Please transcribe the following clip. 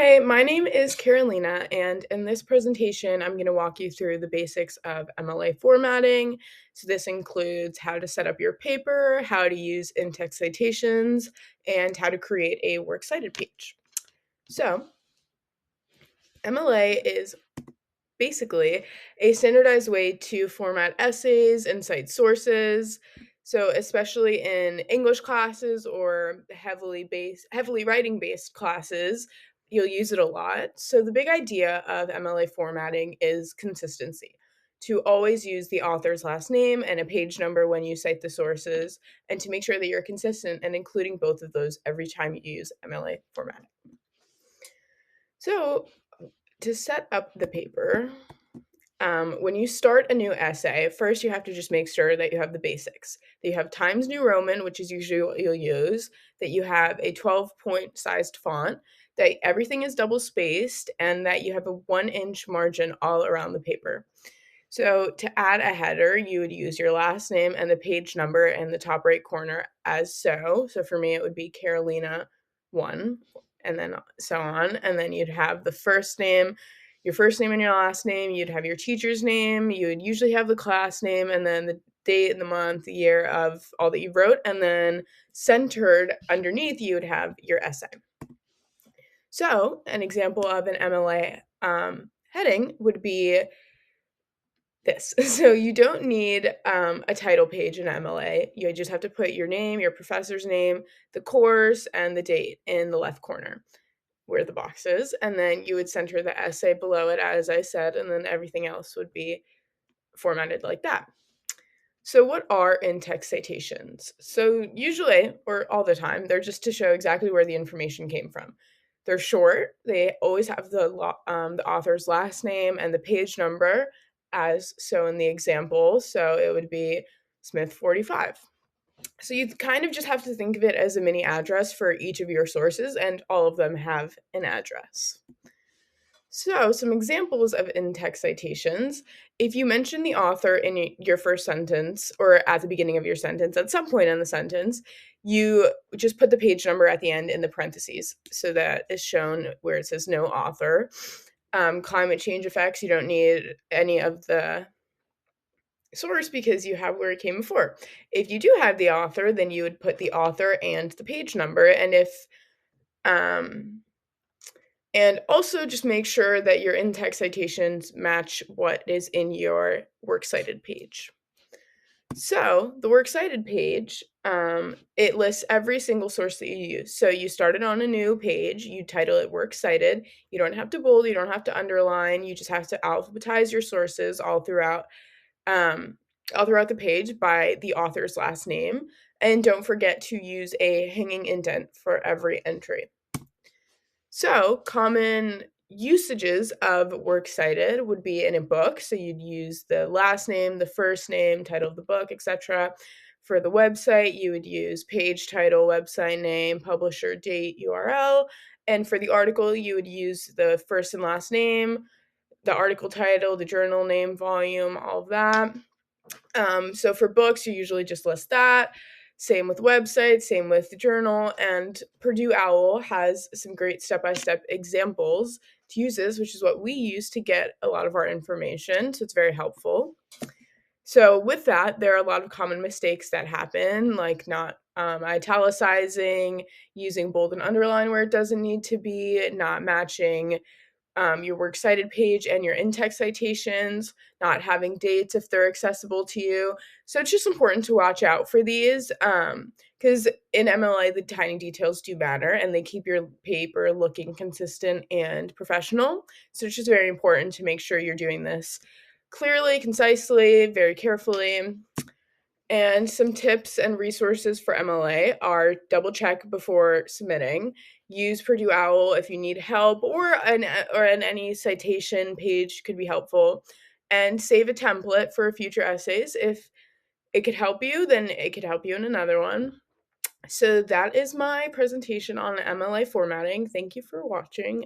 Hi, my name is Carolina, and in this presentation, I'm going to walk you through the basics of MLA formatting. So, this includes how to set up your paper, how to use in-text citations, and how to create a works cited page. So, MLA is basically a standardized way to format essays and cite sources. So, especially in English classes or heavily writing based classes, you'll use it a lot. So, the big idea of MLA formatting is consistency. To always use the author's last name and a page number when you cite the sources, and to make sure that you're consistent and including both of those every time you use MLA formatting. So, to set up the paper, when you start a new essay, first you have to just make sure that you have the basics. That you have Times New Roman, which is usually what you'll use, that you have a 12-point sized font, that everything is double spaced, and that you have a 1-inch margin all around the paper. So to add a header, you would use your last name and the page number in the top right corner as so. So for me, it would be Carolina 1, and then so on. And then you'd have the first name, your first name and your last name. You'd have your teacher's name. You would usually have the class name, and then the date and the month, the year of all that you wrote. And then centered underneath, you would have your essay. So an example of an MLA heading would be this. So you don't need a title page in MLA. You just have to put your name, your professor's name, the course, and the date in the left corner where the box is. And then you would center the essay below it, as I said, and then everything else would be formatted like that. So what are in-text citations? So usually, or all the time, they're just to show exactly where the information came from. They're short. They always have the author's last name and the page number, as so in the example. So it would be Smith 45. So you kind of just have to think of it as a mini address for each of your sources, and all of them have an address. So, some examples of in-text citations. If you mention the author in your first sentence or at the beginning of your sentence, at some point in the sentence, you just put the page number at the end in the parentheses. So that is shown where it says no author. Climate change effects, you don't need any of the source because you have where it came before. If you do have the author, then you would put the author and the page number. And also just make sure that your in-text citations match what is in your works cited page. So the works cited page, it lists every single source that you use. So you started on a new page, you title it works cited. You don't have to bold, you don't have to underline, you just have to alphabetize your sources all throughout the page by the author's last name. And don't forget to use a hanging indent for every entry. So, common usages of works cited would be in a book. So, you'd use the last name, the first name, title of the book, etc. For the website, you would use page title, website name, publisher, date, URL. And for the article, you would use the first and last name, the article title, the journal name, volume, all of that. So, for books, you usually just list that. Same with websites, same with the journal, and Purdue OWL has some great step-by-step examples to use this, which is what we use to get a lot of our information, so it's very helpful. So with that, there are a lot of common mistakes that happen, like not italicizing, using bold and underline where it doesn't need to be, not matching your works cited page and your in-text citations, not having dates if they're accessible to you. So it's just important to watch out for these because in MLA, the tiny details do matter and they keep your paper looking consistent and professional. So it's just very important to make sure you're doing this clearly, concisely, very carefully. And some tips and resources for MLA are double check before submitting. Use Purdue OWL if you need help, or any citation page could be helpful. And save a template for future essays. If it could help you, then it could help you in another one. So that is my presentation on MLA formatting. Thank you for watching.